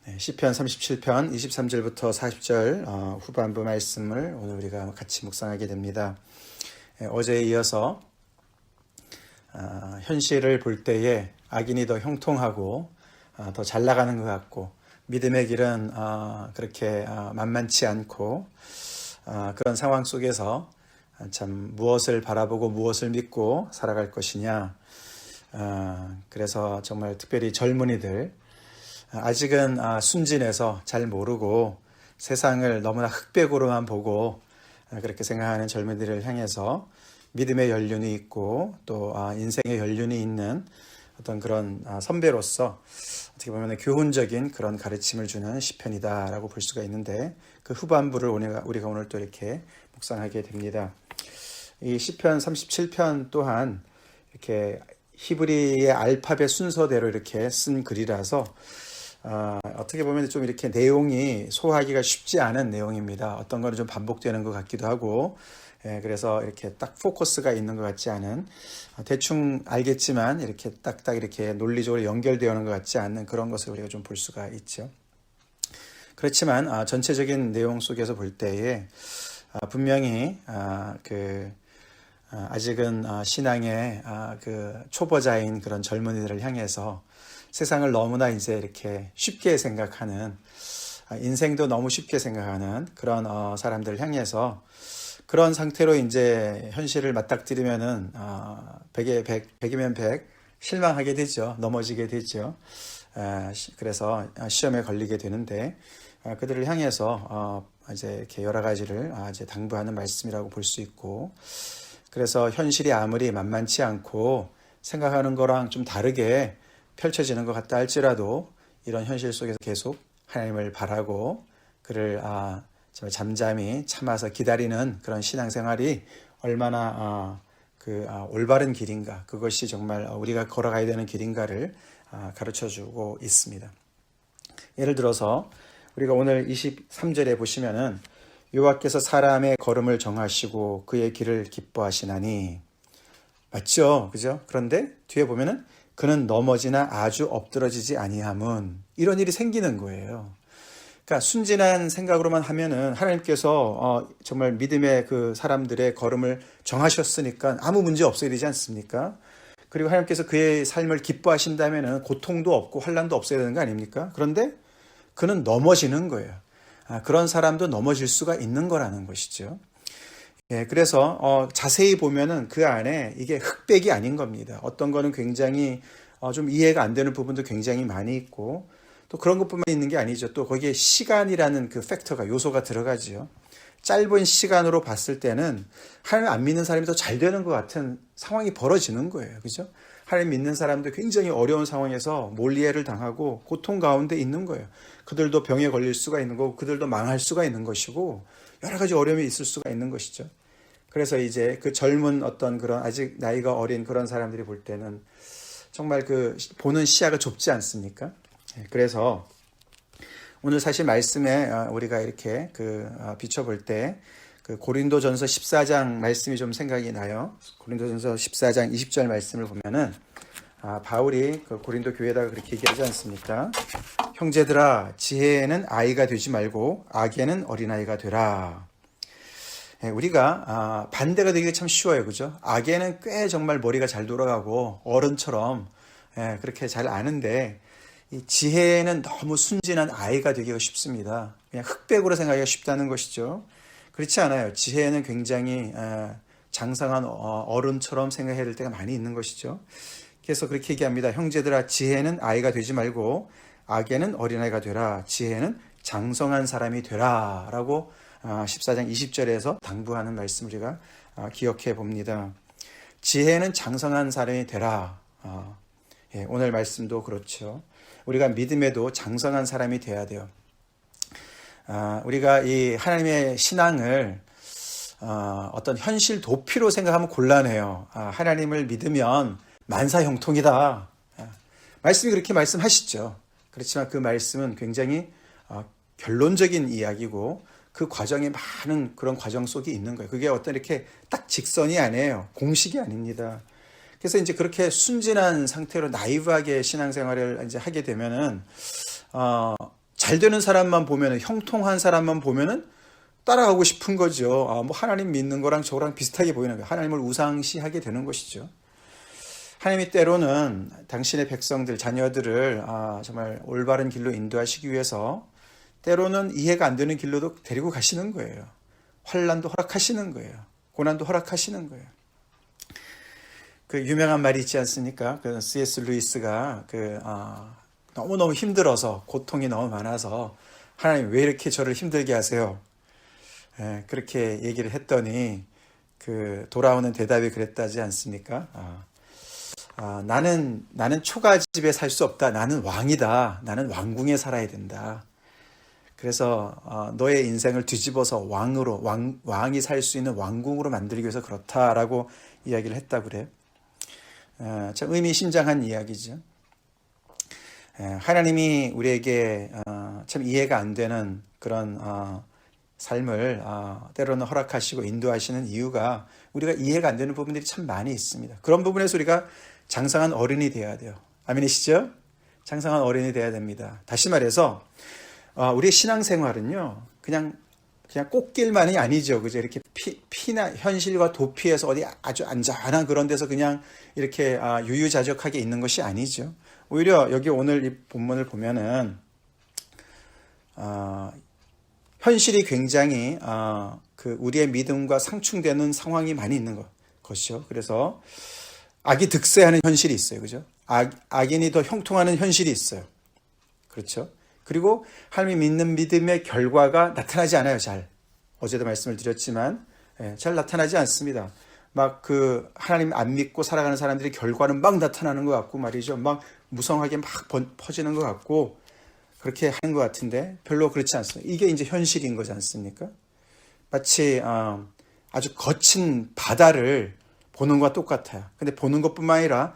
시편 37편 23절부터 40절 후반부 말씀을 오늘 우리가 같이 묵상하게 됩니다. 어제에 이어서 현실을 볼 때에 악인이 더 형통하고 더 잘 나가는 것 같고 믿음의 길은 그렇게 만만치 않고 그런 상황 속에서 참 무엇을 바라보고 무엇을 믿고 살아갈 것이냐. 그래서 정말 특별히 젊은이들 아직은 순진해서 잘 모르고 세상을 너무나 흑백으로만 보고 그렇게 생각하는 젊은이들을 향해서 믿음의 연륜이 있고 또 인생의 연륜이 있는 어떤 그런 선배로서 어떻게 보면 교훈적인 그런 가르침을 주는 시편이다라고 볼 수가 있는데 그 후반부를 우리가 오늘 또 이렇게 묵상하게 됩니다. 이 시편 37편 또한 이렇게 히브리의 알파벳 순서대로 이렇게 쓴 글이라서 어떻게 보면 좀 이렇게 내용이 소화하기가 쉽지 않은 내용입니다. 어떤 거는 좀 반복되는 것 같기도 하고, 그래서 이렇게 딱 포커스가 있는 것 같지 않은, 대충 알겠지만 이렇게 딱딱 이렇게 논리적으로 연결되어 것 같지 않는 그런 것을 우리가 좀 볼 수가 있죠. 그렇지만 전체적인 내용 속에서 볼 때에 분명히 아직은 신앙의 그 초보자인 그런 젊은이들을 향해서 세상을 너무나 이제 이렇게 쉽게 생각하는, 인생도 너무 쉽게 생각하는 그런 사람들을 향해서 그런 상태로 이제 현실을 맞닥뜨리면은 100이면 100 실망하게 되죠. 넘어지게 되죠. 그래서 시험에 걸리게 되는데 그들을 향해서 이제 이렇게 여러 가지를 이제 당부하는 말씀이라고 볼 수 있고, 그래서 현실이 아무리 만만치 않고 생각하는 거랑 좀 다르게 펼쳐지는 것 같다 할지라도 이런 현실 속에서 계속 하나님을 바라고 그를 잠잠히 참아서 기다리는 그런 신앙생활이 얼마나 올바른 길인가, 그것이 정말 우리가 걸어가야 되는 길인가를 가르쳐주고 있습니다. 예를 들어서 우리가 오늘 23절에 보시면은 여호와께서 사람의 걸음을 정하시고 그의 길을 기뻐하시나니, 맞죠? 그죠? 그런데 뒤에 보면은 그는 넘어지나 아주 엎드러지지 아니함은, 이런 일이 생기는 거예요. 그러니까 순진한 생각으로만 하면은 하나님께서 정말 믿음의 그 사람들의 걸음을 정하셨으니까 아무 문제 없어야 되지 않습니까? 그리고 하나님께서 그의 삶을 기뻐하신다면은 고통도 없고 환난도 없어야 되는 거 아닙니까? 그런데 그는 넘어지는 거예요. 그런 사람도 넘어질 수가 있는 거라는 것이죠. 그래서 자세히 보면은 그 안에 이게 흑백이 아닌 겁니다. 어떤 거는 굉장히 좀 이해가 안 되는 부분도 굉장히 많이 있고, 또 그런 것뿐만 있는 게 아니죠. 또 거기에 시간이라는 그 팩터가, 요소가 들어가지요. 짧은 시간으로 봤을 때는 하나님 안 믿는 사람이 더 잘 되는 것 같은 상황이 벌어지는 거예요. 그죠? 하나님 믿는 사람도 굉장히 어려운 상황에서 몰리해를 당하고 고통 가운데 있는 거예요. 그들도 병에 걸릴 수가 있는 거고, 그들도 망할 수가 있는 것이고, 여러 가지 어려움이 있을 수가 있는 것이죠. 그래서 이제 그 젊은 어떤 그런 아직 나이가 어린 그런 사람들이 볼 때는 정말 그 보는 시야가 좁지 않습니까? 그래서 오늘 사실 말씀에 우리가 이렇게 비춰볼 때 그 고린도전서 14장 말씀이 좀 생각이 나요. 고린도전서 14장 20절 말씀을 보면은 바울이 그 고린도 교회에다가 그렇게 얘기하지 않습니까? 형제들아, 지혜에는 아이가 되지 말고 악에는 어린아이가 되라. 우리가 반대가 되기가 참 쉬워요. 그죠? 악에는 꽤 정말 머리가 잘 돌아가고 어른처럼 그렇게 잘 아는데, 이 지혜에는 너무 순진한 아이가 되기가 쉽습니다. 그냥 흑백으로 생각하기가 쉽다는 것이죠. 그렇지 않아요. 지혜에는 굉장히 장성한 어른처럼 생각해야 될 때가 많이 있는 것이죠. 그래서 그렇게 얘기합니다. 형제들아, 지혜는 아이가 되지 말고 악에는 어린아이가 되라. 지혜는 장성한 사람이 되라. 라고 14장 20절에서 당부하는 말씀 우리가 기억해 봅니다. 지혜는 장성한 사람이 되라. 오늘 말씀도 그렇죠. 우리가 믿음에도 장성한 사람이 돼야 돼요. 우리가 이 하나님의 신앙을 어떤 현실 도피로 생각하면 곤란해요. 하나님을 믿으면 만사형통이다. 말씀이 그렇게 말씀하시죠. 그렇지만 그 말씀은 굉장히 결론적인 이야기고 그 과정에 많은 그런 과정 속에 있는 거예요. 그게 어떤 이렇게 딱 직선이 아니에요. 공식이 아닙니다. 그래서 이제 그렇게 순진한 상태로 나이브하게 신앙생활을 이제 하게 되면은 잘 되는 사람만 보면은, 형통한 사람만 보면은 따라가고 싶은 거죠. 뭐 하나님 믿는 거랑 저랑 비슷하게 보이는 거예요. 하나님을 우상시하게 되는 것이죠. 하나님이 때로는 당신의 백성들, 자녀들을 정말 올바른 길로 인도하시기 위해서 때로는 이해가 안 되는 길로도 데리고 가시는 거예요. 환난도 허락하시는 거예요. 고난도 허락하시는 거예요. 그 유명한 말이 있지 않습니까? 그 C.S. 루이스가 너무너무 힘들어서, 고통이 너무 많아서 하나님 왜 이렇게 저를 힘들게 하세요? 그렇게 얘기를 했더니 그 돌아오는 대답이 그랬다지 않습니까? 나는 초가집에 살 수 없다. 나는 왕이다. 나는 왕궁에 살아야 된다. 그래서 너의 인생을 뒤집어서 왕이 살 수 있는 왕궁으로 만들기 위해서 그렇다라고 이야기를 했다고 그래요. 참 의미심장한 이야기죠. 하나님이 우리에게 참 이해가 안 되는 그런 삶을 때로는 허락하시고 인도하시는 이유가 우리가 이해가 안 되는 부분들이 참 많이 있습니다. 그런 부분에서 우리가 장성한 어른이 되어야 돼요. 아멘이시죠? 장성한 어른이 되어야 됩니다. 다시 말해서 우리의 신앙생활은요, 그냥 꽃길만이 아니죠. 그죠? 이렇게 피나 현실과 도피해서 어디 아주 안전한 그런 데서 그냥 이렇게 유유자적하게 있는 것이 아니죠. 오히려 여기 오늘 이 본문을 보면은 현실이 굉장히 그 우리의 믿음과 상충되는 상황이 많이 있는 것이죠. 그래서 악이 득세하는 현실이 있어요. 그죠? 악인이 더 형통하는 현실이 있어요. 그렇죠? 그리고 하나님 믿는 믿음의 결과가 나타나지 않아요. 잘. 어제도 말씀을 드렸지만 잘 나타나지 않습니다. 막 그 하나님 안 믿고 살아가는 사람들이 결과는 막 나타나는 것 같고 말이죠. 막 무성하게 막 퍼지는 것 같고 그렇게 하는 것 같은데 별로 그렇지 않습니다. 이게 이제 현실인 거지 않습니까? 마치 아주 거친 바다를 보는 것과 똑같아요. 근데 보는 것뿐만 아니라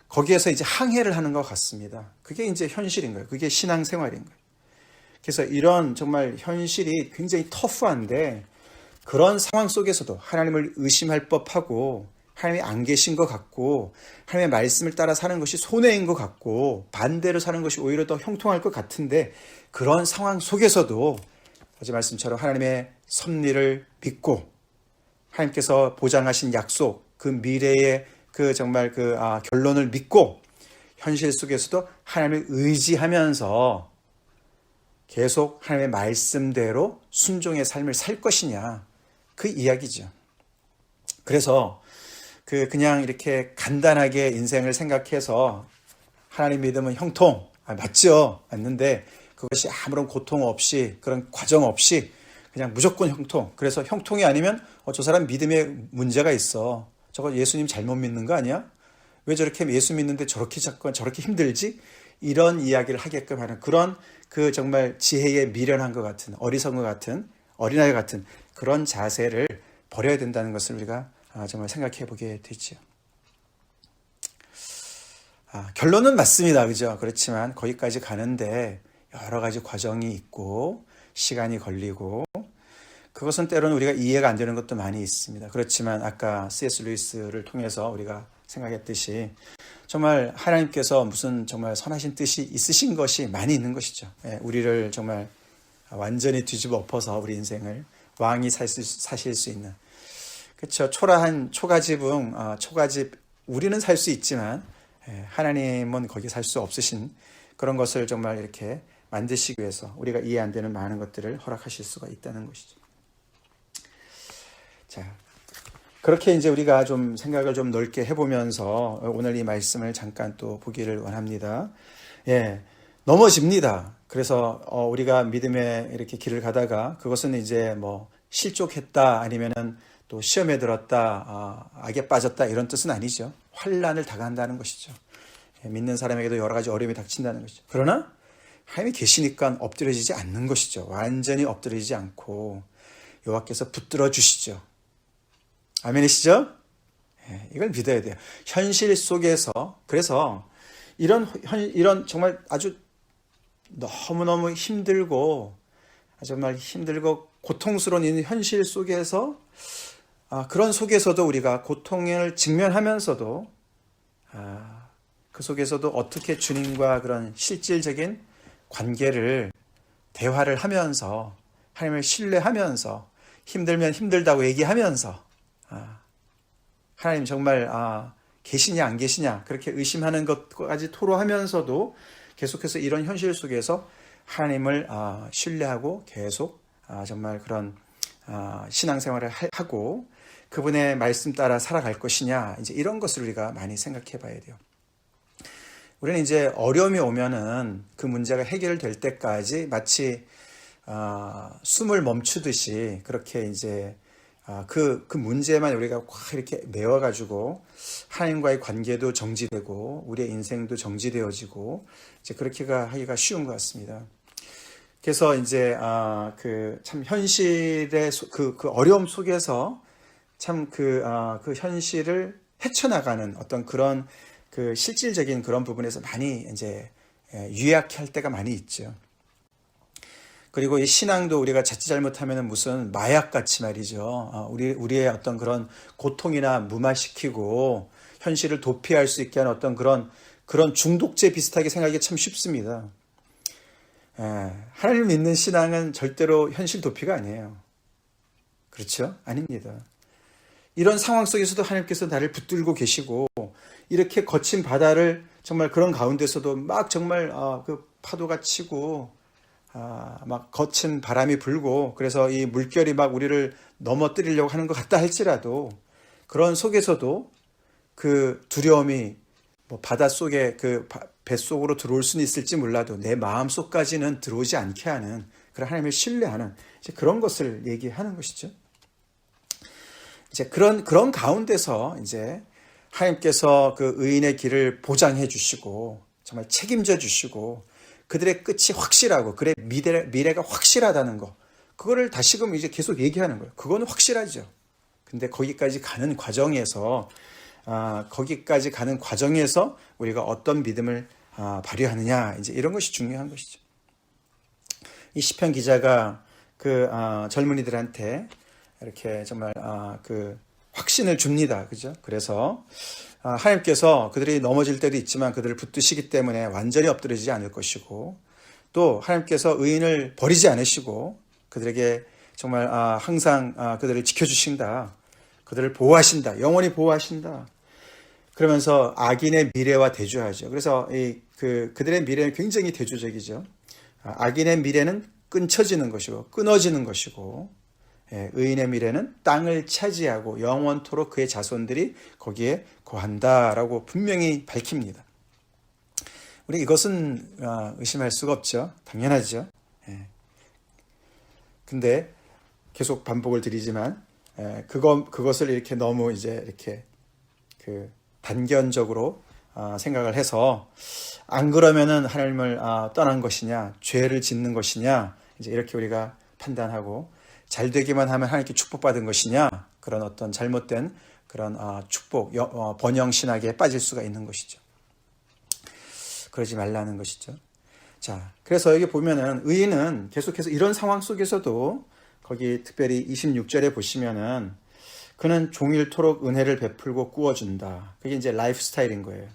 거기에서 이제 항해를 하는 것 같습니다. 그게 이제 현실인 거예요. 그게 신앙생활인 거예요. 그래서 이런 정말 현실이 굉장히 터프한데 그런 상황 속에서도 하나님을 의심할 법하고 하나님이 안 계신 것 같고 하나님의 말씀을 따라 사는 것이 손해인 것 같고 반대로 사는 것이 오히려 더 형통할 것 같은데 그런 상황 속에서도 어제 말씀처럼 하나님의 섭리를 믿고 하나님께서 보장하신 약속, 그 미래의 그 정말 결론을 믿고 현실 속에서도 하나님을 의지하면서 계속 하나님의 말씀대로 순종의 삶을 살 것이냐 그 이야기죠. 그래서 그냥 이렇게 간단하게 인생을 생각해서 하나님 믿음은 형통 맞죠? 맞는데 그것이 아무런 고통 없이 그런 과정 없이 그냥 무조건 형통. 그래서 형통이 아니면 저 사람 믿음에 문제가 있어. 저거 예수님 잘못 믿는 거 아니야? 왜 저렇게 예수 믿는데 저렇게 자꾸 저렇게 힘들지? 이런 이야기를 하게끔 하는 그런 그 정말 지혜에 미련한 것 같은 어리석은 것 같은 어린아이 같은 그런 자세를 버려야 된다는 것을 우리가 정말 생각해 보게 되죠. 결론은 맞습니다. 그죠? 그렇지만 거기까지 가는데 여러 가지 과정이 있고 시간이 걸리고 그것은 때로는 우리가 이해가 안 되는 것도 많이 있습니다. 그렇지만 아까 C.S. 루이스를 통해서 우리가 생각했듯이 정말 하나님께서 무슨 정말 선하신 뜻이 있으신 것이 많이 있는 것이죠. 우리를 정말 완전히 뒤집어 엎어서 우리 인생을 왕이 사실 수 있는 그렇죠. 초라한 초가집은 초가집 우리는 살 수 있지만 하나님은 거기 살 수 없으신 그런 것을 정말 이렇게 만드시기 위해서 우리가 이해 안 되는 많은 것들을 허락하실 수가 있다는 것이죠. 자, 그렇게 이제 우리가 좀 생각을 좀 넓게 해보면서 오늘 이 말씀을 잠깐 또 보기를 원합니다. 넘어집니다. 그래서 우리가 믿음의 이렇게 길을 가다가 그것은 이제 뭐 실족했다 아니면은 또 시험에 들었다, 악에 빠졌다 이런 뜻은 아니죠. 환난을 당한다는 것이죠. 믿는 사람에게도 여러 가지 어려움이 닥친다는 것이죠. 그러나 하나님이 계시니까 엎드려지지 않는 것이죠. 완전히 엎드려지지 않고 여호와께서 붙들어 주시죠. 아멘이시죠? 이걸 믿어야 돼요. 현실 속에서 그래서 이런 정말 아주 너무너무 힘들고 정말 힘들고 고통스러운 이 현실 속에서 그런 속에서도 우리가 고통을 직면하면서도 그 속에서도 어떻게 주님과 그런 실질적인 관계를 대화를 하면서 하나님을 신뢰하면서 힘들면 힘들다고 얘기하면서 하나님 정말 계시냐 안 계시냐 그렇게 의심하는 것까지 토로하면서도 계속해서 이런 현실 속에서 하나님을 신뢰하고 계속 정말 그런 신앙생활을 하고 그분의 말씀 따라 살아갈 것이냐, 이제 이런 것을 우리가 많이 생각해 봐야 돼요. 우리는 이제 어려움이 오면은 그 문제가 해결될 때까지 마치 숨을 멈추듯이 그렇게 이제 그 문제만 우리가 확 이렇게 메워가지고 하나님과의 관계도 정지되고 우리의 인생도 정지되어지고 이제 그렇게가 하기가 쉬운 것 같습니다. 그래서 이제 그 참 현실의 그 어려움 속에서 참 그 현실을 헤쳐나가는 어떤 그런 그 실질적인 그런 부분에서 많이 이제 유약할 때가 많이 있죠. 그리고 이 신앙도 우리가 자칫 잘못하면 무슨 마약같이 말이죠. 우리의 어떤 그런 고통이나 무마시키고 현실을 도피할 수 있게 하는 어떤 그런 중독제 비슷하게 생각하기 참 쉽습니다. 하나님을 믿는 신앙은 절대로 현실 도피가 아니에요. 그렇죠? 아닙니다. 이런 상황 속에서도 하나님께서 나를 붙들고 계시고 이렇게 거친 바다를 정말 그런 가운데서도 막 정말 그 파도가 치고 막 거친 바람이 불고 그래서 이 물결이 막 우리를 넘어뜨리려고 하는 것 같다 할지라도 그런 속에서도 그 두려움이 뭐 바다 속에 그 뱃속으로 들어올 수는 있을지 몰라도 내 마음 속까지는 들어오지 않게 하는 그런 하나님을 신뢰하는 이제 그런 것을 얘기하는 것이죠. 이제 그런 가운데서 이제 하나님께서 그 의인의 길을 보장해 주시고 정말 책임져 주시고 그들의 끝이 확실하고 그의 미래가 확실하다는 거 그거를 다시금 이제 계속 얘기하는 거예요. 그거는 확실하죠. 근데 거기까지 가는 과정에서 우리가 어떤 믿음을 발휘하느냐 이제 이런 것이 중요한 것이죠. 이 시편 기자가 그 젊은이들한테 이렇게 정말 그 확신을 줍니다. 그죠? 그래서 하나님께서 그들이 넘어질 때도 있지만 그들을 붙드시기 때문에 완전히 엎드리지 않을 것이고 또 하나님께서 의인을 버리지 않으시고 그들에게 정말 항상 그들을 지켜주신다. 그들을 보호하신다. 영원히 보호하신다. 그러면서 악인의 미래와 대조하죠. 그래서 그들의 미래는 굉장히 대조적이죠. 악인의 미래는 끊어지는 것이고 의인의 미래는 땅을 차지하고 영원토록 그의 자손들이 거기에 거한다라고 분명히 밝힙니다. 우리 이것은 의심할 수가 없죠. 당연하죠. 근데 계속 반복을 드리지만 그것을 이렇게 너무 이제 이렇게 그 단견적으로 생각을 해서 안 그러면은 하나님을 떠난 것이냐, 죄를 짓는 것이냐, 이제 이렇게 우리가 판단하고 잘 되기만 하면 하나님께 축복받은 것이냐, 그런 어떤 잘못된 그런 축복, 번영 신학에 빠질 수가 있는 것이죠. 그러지 말라는 것이죠. 자, 그래서 여기 보면은 의인은 계속해서 이런 상황 속에서도 거기 특별히 26절에 보시면은 그는 종일토록 은혜를 베풀고 꾸어준다. 그게 이제 라이프 스타일인 거예요.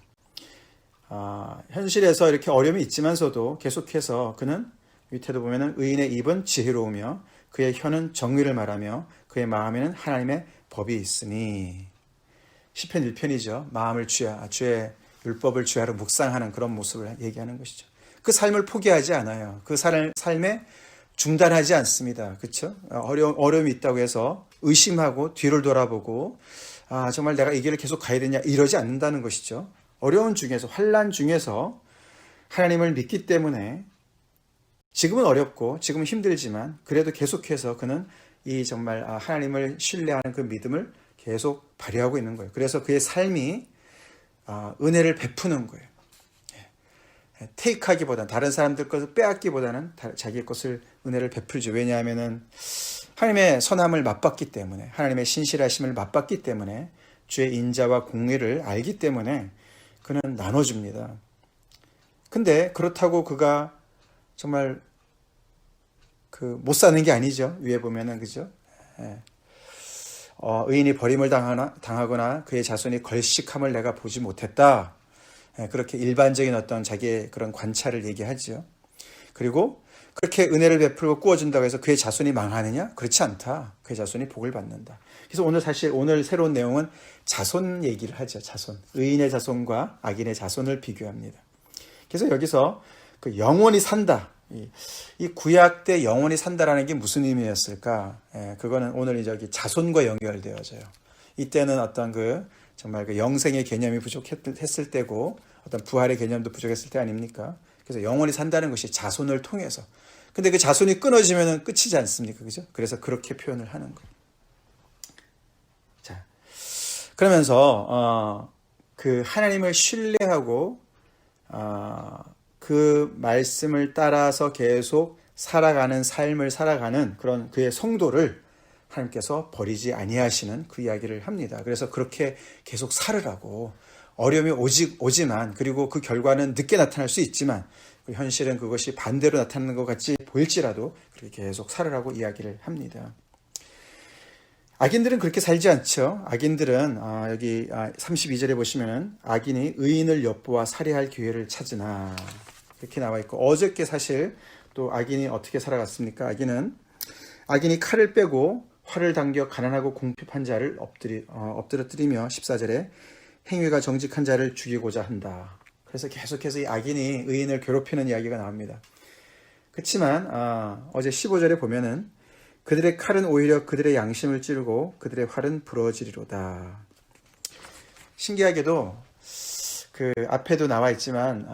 현실에서 이렇게 어려움이 있지만서도 계속해서 그는 밑에도 보면은 의인의 입은 지혜로우며 그의 혀는 정의를 말하며 그의 마음에는 하나님의 법이 있으니. 시편 1편이죠. 마음을 주의 율법을 주야로 묵상하는 그런 모습을 얘기하는 것이죠. 그 삶을 포기하지 않아요. 그 삶에 중단하지 않습니다. 그렇죠? 어려움이 있다고 해서 의심하고 뒤를 돌아보고 정말 내가 이 길을 계속 가야 되냐 이러지 않는다는 것이죠. 어려운 중에서 환난 중에서 하나님을 믿기 때문에 지금은 어렵고 지금은 힘들지만 그래도 계속해서 그는 이 정말 하나님을 신뢰하는 그 믿음을 계속 발휘하고 있는 거예요. 그래서 그의 삶이 은혜를 베푸는 거예요. 테이크하기보다는 다른 사람들 것을 빼앗기보다는 자기 것을 은혜를 베풀죠. 왜냐하면은 하나님의 선함을 맛봤기 때문에 하나님의 신실하심을 맛봤기 때문에 주의 인자와 공의를 알기 때문에 그는 나눠줍니다. 근데 그렇다고 그가 정말 못 사는 게 아니죠. 위에 보면은 그죠? 의인이 버림을 당하거나 그의 자손이 걸식함을 내가 보지 못했다. 그렇게 일반적인 어떤 자기의 그런 관찰을 얘기하죠. 그리고 그렇게 은혜를 베풀고 구워준다고 해서 그의 자손이 망하느냐? 그렇지 않다. 그의 자손이 복을 받는다. 그래서 오늘 새로운 내용은 자손 얘기를 하죠. 자손. 의인의 자손과 악인의 자손을 비교합니다. 그래서 여기서 그 영원히 산다. 이 구약 때 영원히 산다라는 게 무슨 의미였을까? 그거는 오늘 저기 자손과 연결되어져요. 이때는 어떤 정말 그 영생의 개념이 부족했을 때고 어떤 부활의 개념도 부족했을 때 아닙니까? 그래서 영원히 산다는 것이 자손을 통해서. 근데 그 자손이 끊어지면 끝이지 않습니까? 그죠? 그래서 그렇게 표현을 하는 거예요. 자, 그러면서, 그 하나님을 신뢰하고, 그 말씀을 따라서 계속 살아가는 삶을 살아가는 그런 그의 성도를 하나님께서 버리지 아니하시는 그 이야기를 합니다. 그래서 그렇게 계속 살으라고. 어려움이 오지만, 그리고 그 결과는 늦게 나타날 수 있지만, 현실은 그것이 반대로 나타나는 것 같이 보일지라도 그렇게 계속 살으라고 이야기를 합니다. 악인들은 그렇게 살지 않죠. 악인들은 여기 32절에 보시면은 악인이 의인을 엿보아 살해할 기회를 찾으나 이렇게 나와 있고, 어저께 사실 또 악인이 어떻게 살아갔습니까? 악인이 칼을 빼고 활을 당겨 가난하고 궁핍한 자를 엎드러뜨리며 14절에 행위가 정직한 자를 죽이고자 한다. 그래서 계속해서 이 악인이 의인을 괴롭히는 이야기가 나옵니다. 그렇지만 어제 15절에 보면은 그들의 칼은 오히려 그들의 양심을 찌르고 그들의 활은 부러지리로다. 신기하게도 그 앞에도 나와 있지만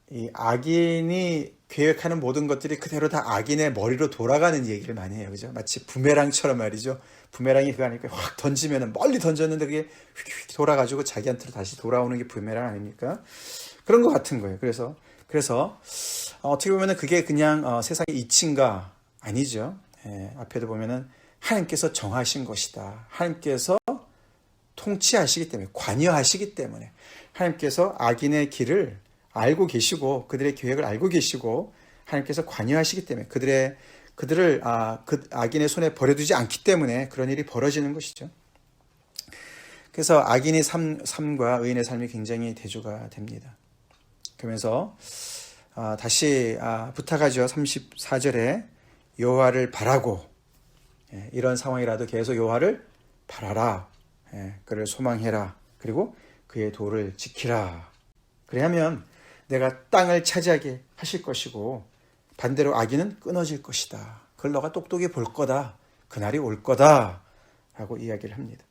이 악인이 계획하는 모든 것들이 그대로 다 악인의 머리로 돌아가는 얘기를 많이 해요. 그죠? 마치 부메랑처럼 말이죠. 부메랑이 그거 아니까 확 던지면은 멀리 던졌는데 그게 휙휙 돌아가지고 자기한테로 다시 돌아오는 게 부메랑 아닙니까? 그런 것 같은 거예요. 그래서 어떻게 보면은 그게 그냥 세상의 이치인가? 아니죠. 앞에도 보면은 하나님께서 정하신 것이다. 하나님께서 통치하시기 때문에, 관여하시기 때문에 하나님께서 악인의 길을 알고 계시고 그들의 계획을 알고 계시고 하나님께서 관여하시기 때문에 그들을 그 악인의 손에 버려두지 않기 때문에 그런 일이 벌어지는 것이죠. 그래서 악인의 삶과 의인의 삶이 굉장히 대조가 됩니다. 그러면서 다시 부탁하죠. 34절에 여호와를 바라고, 이런 상황이라도 계속 여호와를 바라라. 그를 소망해라. 그리고 그의 도를 지키라. 그래야면 내가 땅을 차지하게 하실 것이고 반대로 악인은 끊어질 것이다. 그걸 너가 똑똑히 볼 거다. 그날이 올 거다. 라고 이야기를 합니다.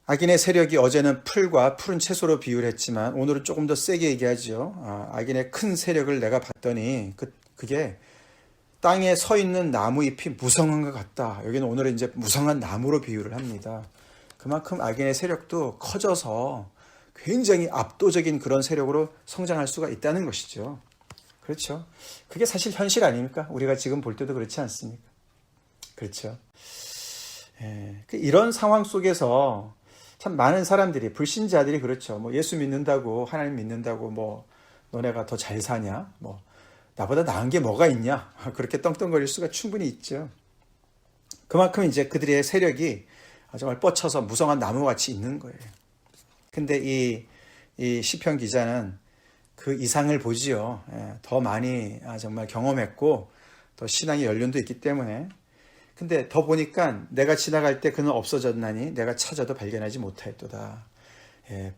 악인의 세력이 어제는 풀과 푸른 채소로 비유를 했지만 오늘은 조금 더 세게 얘기하죠. 악인의 큰 세력을 내가 봤더니 그게 땅에 서 있는 나무 잎이 무성한 것 같다. 여기는 오늘은 이제 무성한 나무로 비유를 합니다. 그만큼 악인의 세력도 커져서 굉장히 압도적인 그런 세력으로 성장할 수가 있다는 것이죠. 그렇죠. 그게 사실 현실 아닙니까? 우리가 지금 볼 때도 그렇지 않습니까? 그렇죠. 이런 상황 속에서 참 많은 사람들이, 불신자들이 그렇죠. 뭐 예수 믿는다고, 하나님 믿는다고 뭐 너네가 더 잘 사냐? 뭐 나보다 나은 게 뭐가 있냐? 그렇게 떵떵거릴 수가 충분히 있죠. 그만큼 이제 그들의 세력이 정말 뻗쳐서 무성한 나무같이 있는 거예요. 근데 이 시편 기자는 그 이상을 보지요. 더 많이 정말 경험했고 더 신앙의 연륜도 있기 때문에. 근데 더 보니까 내가 지나갈 때 그는 없어졌나니 내가 찾아도 발견하지 못하였도다.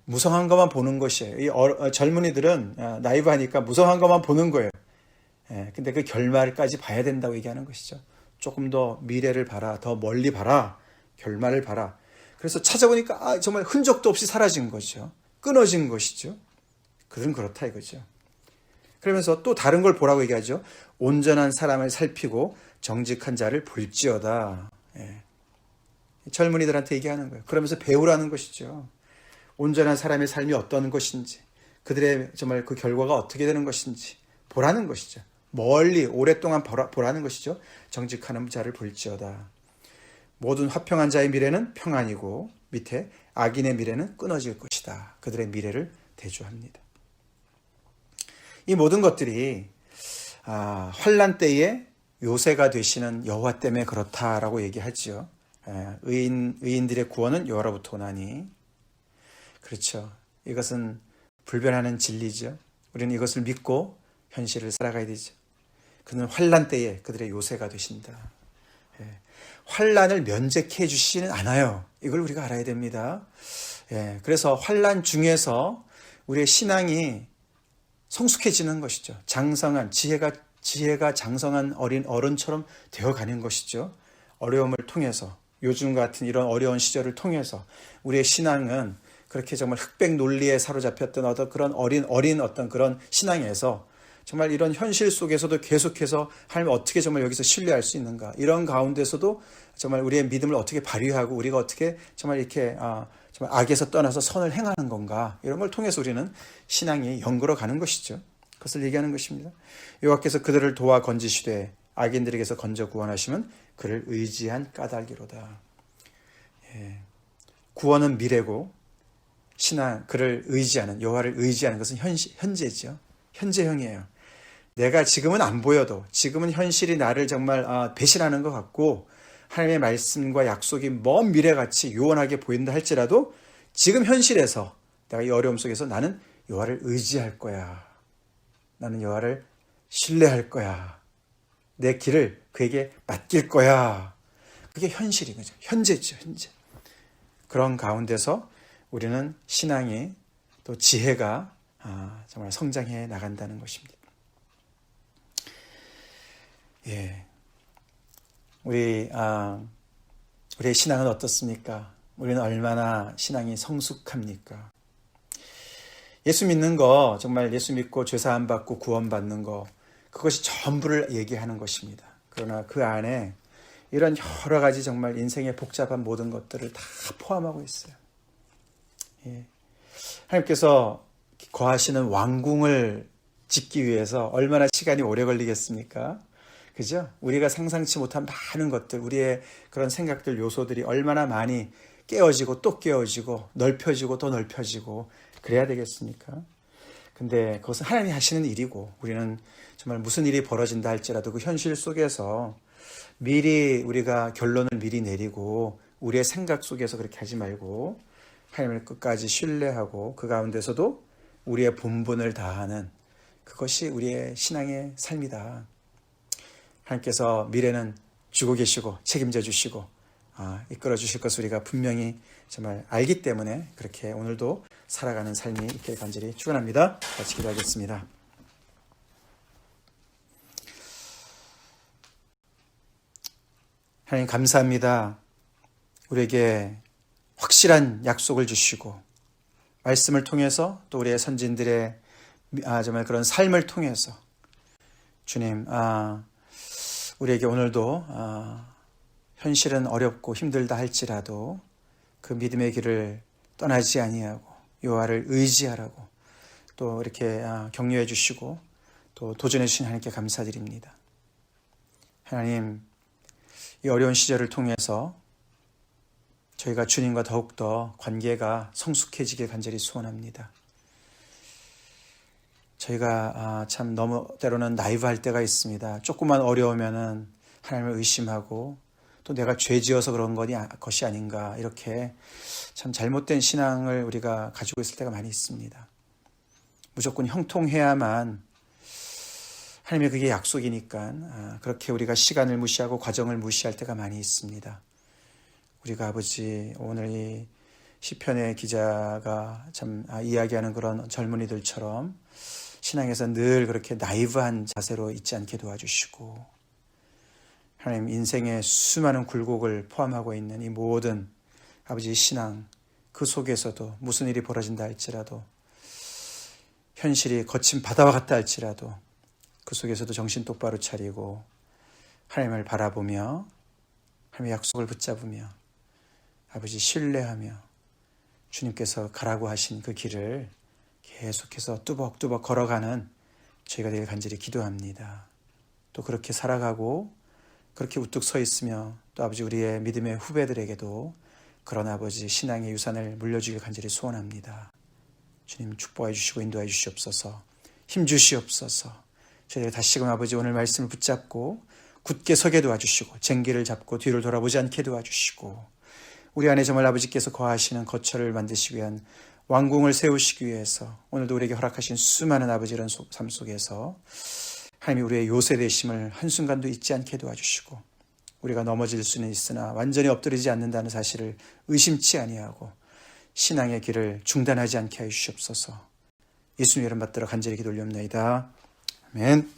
무성한 것만 보는 것이에요. 이 젊은이들은 나이브하니까 무성한 것만 보는 거예요. 근데 그 결말까지 봐야 된다고 얘기하는 것이죠. 조금 더 미래를 봐라. 더 멀리 봐라. 결말을 봐라. 그래서 찾아보니까 정말 흔적도 없이 사라진 거죠. 끊어진 것이죠. 그들은 그렇다 이거죠. 그러면서 또 다른 걸 보라고 얘기하죠. 온전한 사람을 살피고 정직한 자를 볼지어다. 젊은이들한테 얘기하는 거예요. 그러면서 배우라는 것이죠. 온전한 사람의 삶이 어떤 것인지, 그들의 정말 그 결과가 어떻게 되는 것인지 보라는 것이죠. 멀리 오랫동안 보라는 것이죠. 정직한 자를 볼지어다. 모든 화평한 자의 미래는 평안이고 밑에 악인의 미래는 끊어질 것이다. 그들의 미래를 대조합니다. 이 모든 것들이 환난 때에 요새가 되시는 여호와 때문에 그렇다라고 얘기하지요. 의인들의 구원은 여호와로부터 오나니. 그렇죠. 이것은 불변하는 진리죠. 우리는 이것을 믿고 현실을 살아가야 되죠. 그는 환난 때에 그들의 요새가 되신다. 예. 환난을 면제해 주시지는 않아요. 이걸 우리가 알아야 됩니다. 예. 그래서 환난 중에서 우리의 신앙이 성숙해지는 것이죠. 장성한 지혜가 장성한 어른처럼 되어가는 것이죠. 어려움을 통해서, 요즘 같은 이런 어려운 시절을 통해서 우리의 신앙은 그렇게 정말 흑백 논리에 사로잡혔던 어떤 그런 어린 어떤 그런 신앙에서 정말 이런 현실 속에서도 계속해서 하나님 어떻게 정말 여기서 신뢰할 수 있는가, 이런 가운데서도 정말 우리의 믿음을 어떻게 발휘하고 우리가 어떻게 정말 이렇게 정말 악에서 떠나서 선을 행하는 건가, 이런 걸 통해서 우리는 신앙이 연걸어 가는 것이죠. 그것을 얘기하는 것입니다. 여호와께서 그들을 도와 건지시되 악인들에게서 건져 구원하시면 그를 의지한 까닭이로다. 예. 구원은 미래고 신앙, 그를 의지하는, 여호와를 의지하는 것은 현재죠. 현재형이에요. 내가 지금은 안 보여도, 지금은 현실이 나를 정말 배신하는 것 같고 하나님의 말씀과 약속이 먼 미래같이 요원하게 보인다 할지라도 지금 현실에서 내가 이 어려움 속에서 나는 여호와를 의지할 거야. 나는 여호와를 신뢰할 거야. 내 길을 그에게 맡길 거야. 그게 현실인 거죠. 현재죠. 현재. 그런 가운데서 우리는 신앙이 또 지혜가 정말 성장해 나간다는 것입니다. 예, 우리의 신앙은 어떻습니까? 우리는 얼마나 신앙이 성숙합니까? 예수 믿는 거, 정말 예수 믿고 죄사함 받고 구원받는 거, 그것이 전부를 얘기하는 것입니다. 그러나 그 안에 이런 여러 가지 정말 인생의 복잡한 모든 것들을 다 포함하고 있어요. 예. 하나님께서 거하시는 왕궁을 짓기 위해서 얼마나 시간이 오래 걸리겠습니까? 그죠? 우리가 상상치 못한 많은 것들, 우리의 그런 생각들, 요소들이 얼마나 많이 깨어지고 또 깨어지고 넓혀지고 또 넓혀지고 그래야 되겠습니까? 근데 그것은 하나님이 하시는 일이고 우리는 정말 무슨 일이 벌어진다 할지라도 그 현실 속에서 미리 우리가 결론을 미리 내리고 우리의 생각 속에서 그렇게 하지 말고 하나님을 끝까지 신뢰하고 그 가운데서도 우리의 본분을 다하는 그것이 우리의 신앙의 삶이다. 하나님께서 미래는 주고 계시고 책임져 주시고 이끌어 주실 것을 우리가 분명히 정말 알기 때문에 그렇게 오늘도 살아가는 삶이 있길 간절히 축원합니다. 같이 기도하겠습니다. 하나님 감사합니다. 우리에게 확실한 약속을 주시고 말씀을 통해서 또 우리의 선진들의 정말 그런 삶을 통해서 주님 우리에게 오늘도 현실은 어렵고 힘들다 할지라도 그 믿음의 길을 떠나지 아니하고 여호와를 의지하라고 또 이렇게 격려해 주시고 또 도전해 주신 하나님께 감사드립니다. 하나님, 이 어려운 시절을 통해서 저희가 주님과 더욱더 관계가 성숙해지길 간절히 소원합니다. 저희가 참 너무 때로는 나이브할 때가 있습니다. 조금만 어려우면은 하나님을 의심하고 또 내가 죄 지어서 그런 것이 아닌가 이렇게 참 잘못된 신앙을 우리가 가지고 있을 때가 많이 있습니다. 무조건 형통해야만 하나님의 그게 약속이니까 그렇게 우리가 시간을 무시하고 과정을 무시할 때가 많이 있습니다. 우리가 아버지 오늘 이 시편의 기자가 참 이야기하는 그런 젊은이들처럼 신앙에서 늘 그렇게 나이브한 자세로 있지 않게 도와주시고 하나님 인생의 수많은 굴곡을 포함하고 있는 이 모든 아버지 신앙 그 속에서도 무슨 일이 벌어진다 할지라도 현실이 거친 바다와 같다 할지라도 그 속에서도 정신 똑바로 차리고 하나님을 바라보며 하나님의 약속을 붙잡으며 아버지 신뢰하며 주님께서 가라고 하신 그 길을 계속해서 뚜벅뚜벅 걸어가는 저희가 되길 간절히 기도합니다. 또 그렇게 살아가고 그렇게 우뚝 서 있으며 또 아버지 우리의 믿음의 후배들에게도 그런 아버지 신앙의 유산을 물려주길 간절히 소원합니다. 주님 축복해 주시고 인도해 주시옵소서. 힘 주시옵소서. 저희가 다시금 아버지 오늘 말씀을 붙잡고 굳게 서게 도와주시고 쟁기를 잡고 뒤를 돌아보지 않게 도와주시고 우리 안에 정말 아버지께서 거하시는 거처를 만드시기 위한 왕궁을 세우시기 위해서 오늘도 우리에게 허락하신 수많은 아버지의 삶 속에서 하나님이 우리의 요새 되심을 한순간도 잊지 않게 도와주시고 우리가 넘어질 수는 있으나 완전히 엎드리지 않는다는 사실을 의심치 아니하고 신앙의 길을 중단하지 않게 하여 주시옵소서. 예수님 이름 받들어 간절히 기도 올리옵나이다. 아멘.